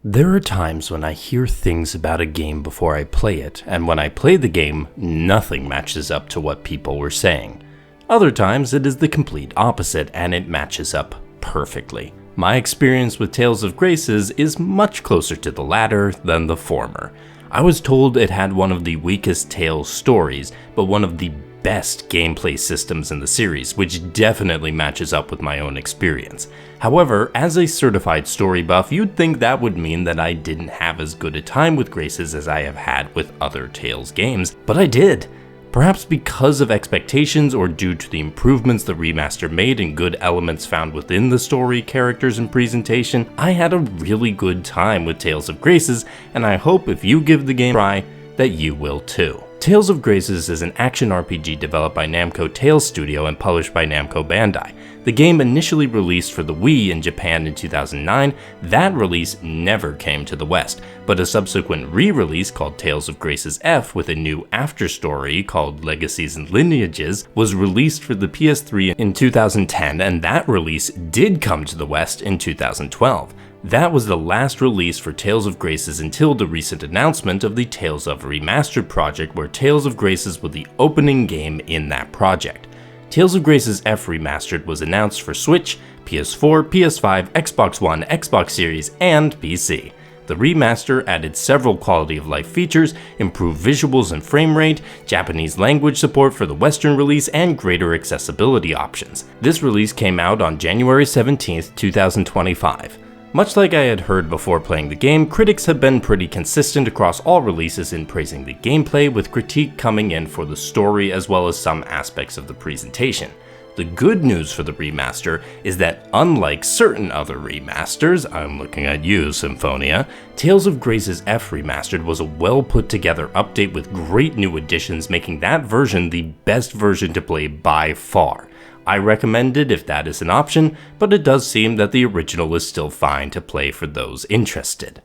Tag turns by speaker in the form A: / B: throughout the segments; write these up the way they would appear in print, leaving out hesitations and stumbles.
A: There are times when I hear things about a game before I play it, and when I play the game, nothing matches up to what people were saying. Other times it is the complete opposite, and it matches up perfectly. My experience with Tales of Graces is much closer to the latter than the former. I was told it had one of the weakest Tales stories, but one of the best gameplay systems in the series, which definitely matches up with my own experience. However, as a certified story buff, you'd think that would mean that I didn't have as good a time with Graces as I have had with other Tales games, but I did. Perhaps because of expectations or due to the improvements the remaster made and good elements found within the story, characters, and presentation, I had a really good time with Tales of Graces, and I hope if you give the game a try, that you will too. Tales of Graces is an action RPG developed by Namco Tales Studio and published by Namco Bandai. The game initially released for the Wii in Japan in 2009, that release never came to the West, but a subsequent re-release called Tales of Graces F with a new after-story called Legacies and Lineages was released for the PS3 in 2010, and that release did come to the West in 2012. That was the last release for Tales of Graces until the recent announcement of the Tales of Remastered Project, where Tales of Graces was the opening game in that project. Tales of Graces F Remastered was announced for Switch, PS4, PS5, Xbox One, Xbox Series, and PC. The remaster added several quality of life features, improved visuals and frame rate, Japanese language support for the Western release, and greater accessibility options. This release came out on January 17, 2025. Much like I had heard before playing the game, critics have been pretty consistent across all releases in praising the gameplay, with critique coming in for the story as well as some aspects of the presentation. The good news for the remaster is that unlike certain other remasters, I'm looking at you, Symphonia, Tales of Graces F Remastered was a well put together update with great new additions, making that version the best version to play by far. I recommend it if that is an option, but it does seem that the original is still fine to play for those interested.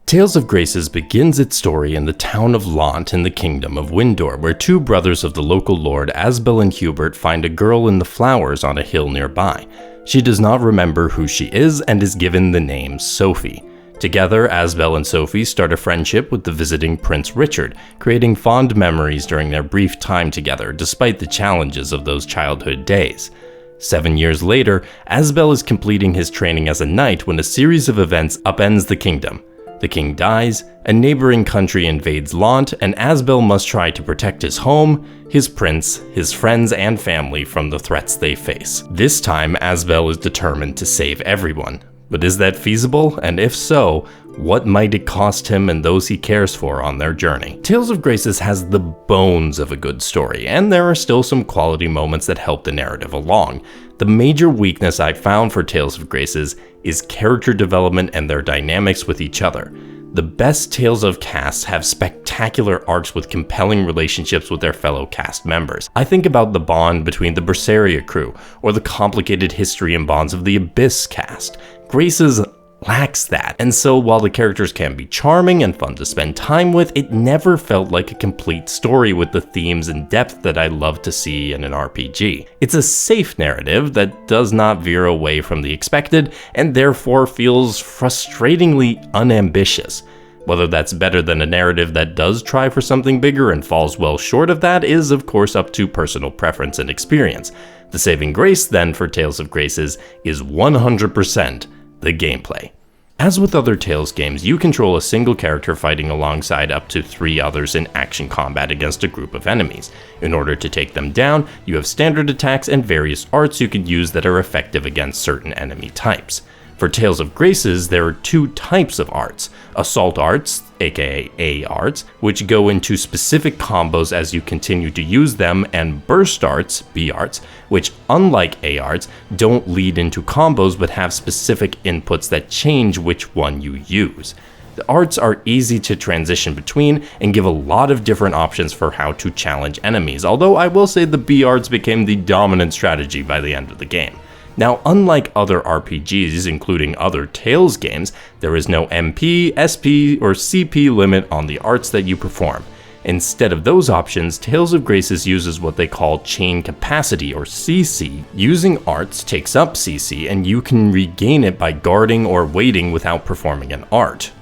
A: Tales of Graces begins its story in the town of Lant in the Kingdom of Windor, where two brothers of the local lord, Asbel and Hubert, find a girl in the flowers on a hill nearby. She does not remember who she is and is given the name Sophie. Together, Asbel and Sophie start a friendship with the visiting Prince Richard, creating fond memories during their brief time together, despite the challenges of those childhood days. 7 years later, Asbel is completing his training as a knight when a series of events upends the kingdom. The king dies, a neighboring country invades Lant, and Asbel must try to protect his home, his prince, his friends, and family from the threats they face. This time, Asbel is determined to save everyone. But is that feasible? And if so, what might it cost him and those he cares for on their journey? Tales of Graces has the bones of a good story, and there are still some quality moments that help the narrative along. The major weakness I found for Tales of Graces is character development and their dynamics with each other. The best Tales of casts have spectacular arcs with compelling relationships with their fellow cast members. I think about the bond between the Berseria crew, or the complicated history and bonds of the Abyss cast. Graces lacks that, and so while the characters can be charming and fun to spend time with, it never felt like a complete story with the themes and depth that I love to see in an RPG. It's a safe narrative that does not veer away from the expected, and therefore feels frustratingly unambitious. Whether that's better than a narrative that does try for something bigger and falls well short of that is of course up to personal preference and experience. The saving grace then for Tales of Graces is 100% the gameplay. As with other Tales games, you control a single character fighting alongside up to 3 others in action combat against a group of enemies. In order to take them down, you have standard attacks and various arts you can use that are effective against certain enemy types. For Tales of Graces, there are 2 types of arts: Assault Arts, aka A Arts, which go into specific combos as you continue to use them, and Burst Arts, B Arts, which unlike A Arts, don't lead into combos but have specific inputs that change which one you use. The arts are easy to transition between and give a lot of different options for how to challenge enemies, although I will say the B Arts became the dominant strategy by the end of the game. Now, unlike other RPGs, including other Tales games, there is no MP, SP, or CP limit on the arts that you perform. Instead of those options, Tales of Graces uses what they call chain capacity, or CC. Using arts takes up CC, and you can regain it by guarding or waiting without performing an art.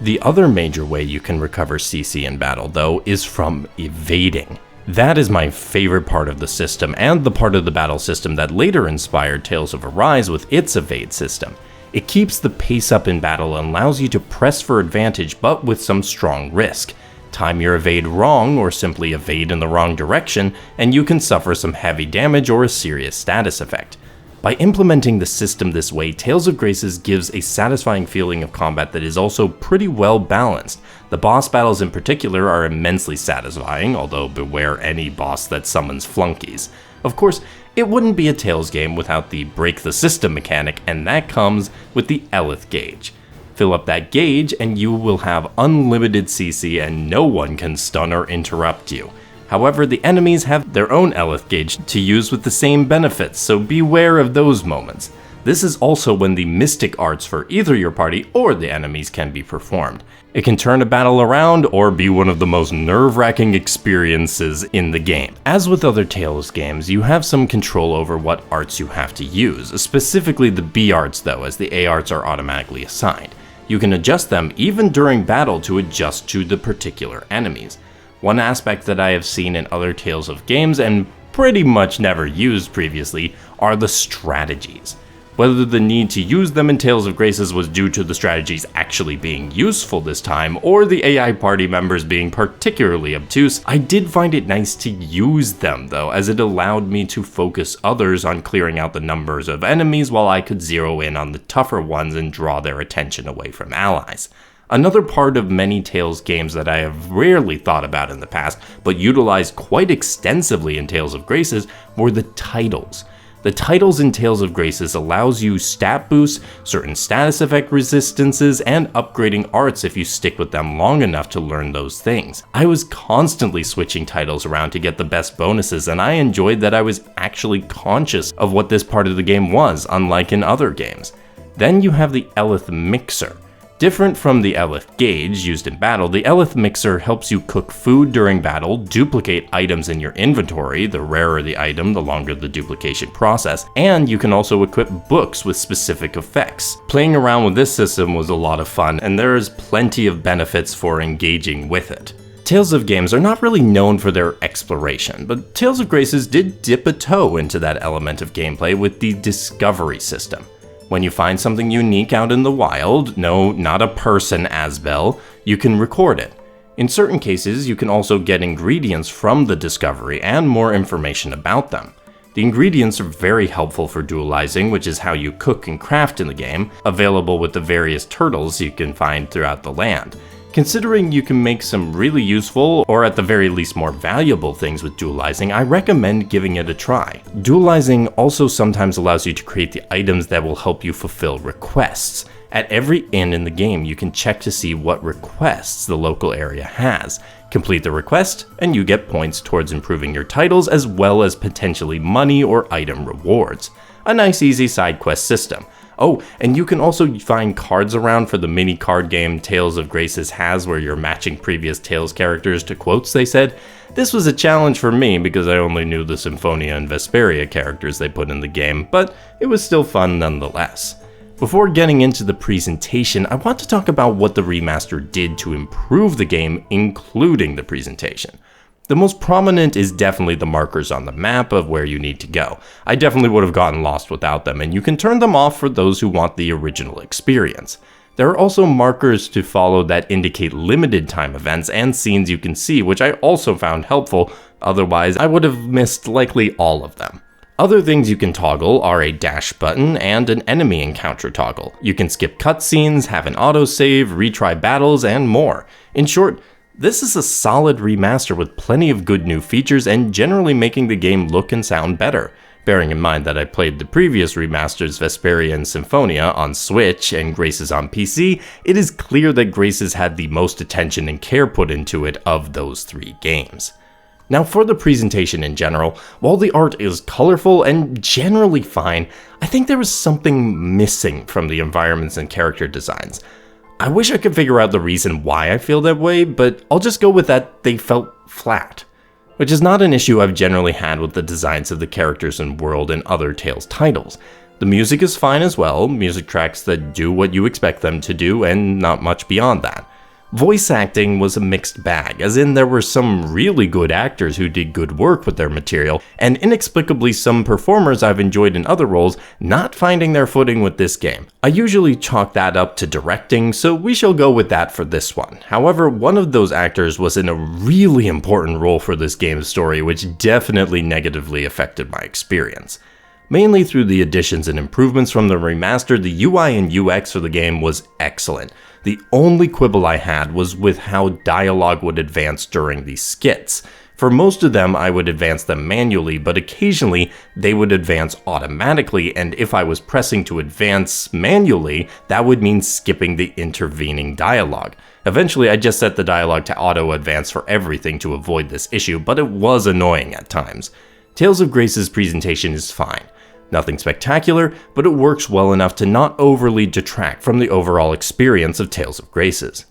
A: The other major way you can recover CC in battle, though, is from evading. That is my favorite part of the system, and the part of the battle system that later inspired Tales of Arise with its evade system. It keeps the pace up in battle and allows you to press for advantage, but with some strong risk. Time your evade wrong, or simply evade in the wrong direction, and you can suffer some heavy damage or a serious status effect. By implementing the system this way, Tales of Graces gives a satisfying feeling of combat that is also pretty well balanced. The boss battles in particular are immensely satisfying, although beware any boss that summons flunkies. Of course, it wouldn't be a Tales game without the break the system mechanic, and that comes with the Elith gauge. Fill up that gauge and you will have unlimited CC and no one can stun or interrupt you. However, the enemies have their own Elith gauge to use with the same benefits, so beware of those moments. This is also when the mystic arts for either your party or the enemies can be performed. It can turn a battle around or be one of the most nerve-wracking experiences in the game. As with other Tales games, you have some control over what arts you have to use, specifically the B arts though, as the A arts are automatically assigned. You can adjust them even during battle to adjust to the particular enemies. One aspect that I have seen in other Tales of games and pretty much never used previously are the strategies. Whether the need to use them in Tales of Graces was due to the strategies actually being useful this time, or the AI party members being particularly obtuse, I did find it nice to use them though, as it allowed me to focus others on clearing out the numbers of enemies while I could zero in on the tougher ones and draw their attention away from allies. Another part of many Tales games that I have rarely thought about in the past, but utilized quite extensively in Tales of Graces, were the titles. The titles in Tales of Graces allows you stat boosts, certain status effect resistances, and upgrading arts if you stick with them long enough to learn those things. I was constantly switching titles around to get the best bonuses, and I enjoyed that I was actually conscious of what this part of the game was, unlike in other games. Then you have the Elith Mixer. Different from the Elith gauge used in battle, the Elith Mixer helps you cook food during battle, duplicate items in your inventory, the rarer the item, the longer the duplication process, and you can also equip books with specific effects. Playing around with this system was a lot of fun, and there is plenty of benefits for engaging with it. Tales of games are not really known for their exploration, but Tales of Graces did dip a toe into that element of gameplay with the discovery system. When you find something unique out in the wild, no, not a person Asbel, you can record it. In certain cases, you can also get ingredients from the discovery and more information about them. The ingredients are very helpful for dualizing, which is how you cook and craft in the game, available with the various turtles you can find throughout the land. Considering you can make some really useful, or at the very least more valuable things with dualizing, I recommend giving it a try. Dualizing also sometimes allows you to create the items that will help you fulfill requests. At every inn in the game, you can check to see what requests the local area has. Complete the request, and you get points towards improving your titles as well as potentially money or item rewards. A nice easy side quest system. Oh, and you can also find cards around for the mini card game Tales of Graces has, where you're matching previous Tales characters to quotes they said. This was a challenge for me because I only knew the Symphonia and Vesperia characters they put in the game, but it was still fun nonetheless. Before getting into the presentation, I want to talk about what the remaster did to improve the game, including the presentation. The most prominent is definitely the markers on the map of where you need to go. I definitely would have gotten lost without them, and you can turn them off for those who want the original experience. There are also markers to follow that indicate limited time events and scenes you can see, which I also found helpful, otherwise I would have missed likely all of them. Other things you can toggle are a dash button and an enemy encounter toggle. You can skip cutscenes, have an autosave, retry battles, and more. In short, this is a solid remaster with plenty of good new features and generally making the game look and sound better. Bearing in mind that I played the previous remasters Vesperia and Symphonia on Switch and Graces on PC, it is clear that Graces had the most attention and care put into it of those three games. Now for the presentation in general, while the art is colorful and generally fine, I think there was something missing from the environments and character designs. I wish I could figure out the reason why I feel that way, but I'll just go with that they felt flat. Which is not an issue I've generally had with the designs of the characters and world in other Tales titles. The music is fine as well, music tracks that do what you expect them to do and not much beyond that. Voice acting was a mixed bag, as in there were some really good actors who did good work with their material, and inexplicably some performers I've enjoyed in other roles not finding their footing with this game. I usually chalk that up to directing, so we shall go with that for this one. However, one of those actors was in a really important role for this game's story, which definitely negatively affected my experience. Mainly through the additions and improvements from the remaster, the UI and UX for the game was excellent. The only quibble I had was with how dialogue would advance during these skits. For most of them, I would advance them manually, but occasionally they would advance automatically, and if I was pressing to advance manually, that would mean skipping the intervening dialogue. Eventually, I just set the dialogue to auto-advance for everything to avoid this issue, but it was annoying at times. Tales of Grace's presentation is fine. Nothing spectacular, but it works well enough to not overly detract from the overall experience of Tales of Graces.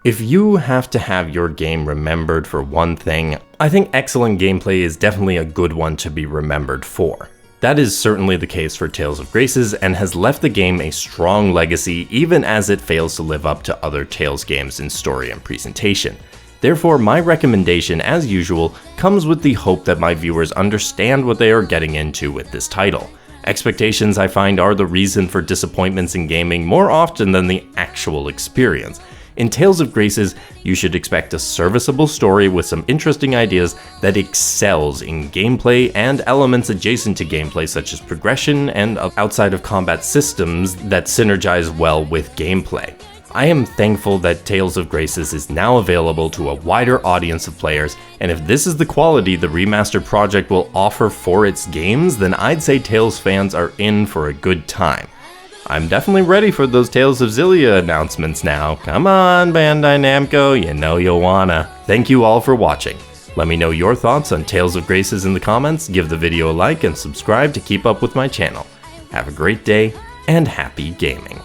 A: If you have to have your game remembered for one thing, I think excellent gameplay is definitely a good one to be remembered for. That is certainly the case for Tales of Graces and has left the game a strong legacy even as it fails to live up to other Tales games in story and presentation. Therefore, my recommendation, as usual, comes with the hope that my viewers understand what they are getting into with this title. Expectations, I find, are the reason for disappointments in gaming more often than the actual experience. In Tales of Graces, you should expect a serviceable story with some interesting ideas that excels in gameplay and elements adjacent to gameplay such as progression and outside of combat systems that synergize well with gameplay. I am thankful that Tales of Graces is now available to a wider audience of players, and if this is the quality the Remastered Project will offer for its games, then I'd say Tales fans are in for a good time. I'm definitely ready for those Tales of Xillia announcements now. Come on, Bandai Namco, you know you'll wanna. Thank you all for watching. Let me know your thoughts on Tales of Graces in the comments, give the video a like, and subscribe to keep up with my channel. Have a great day, and happy gaming.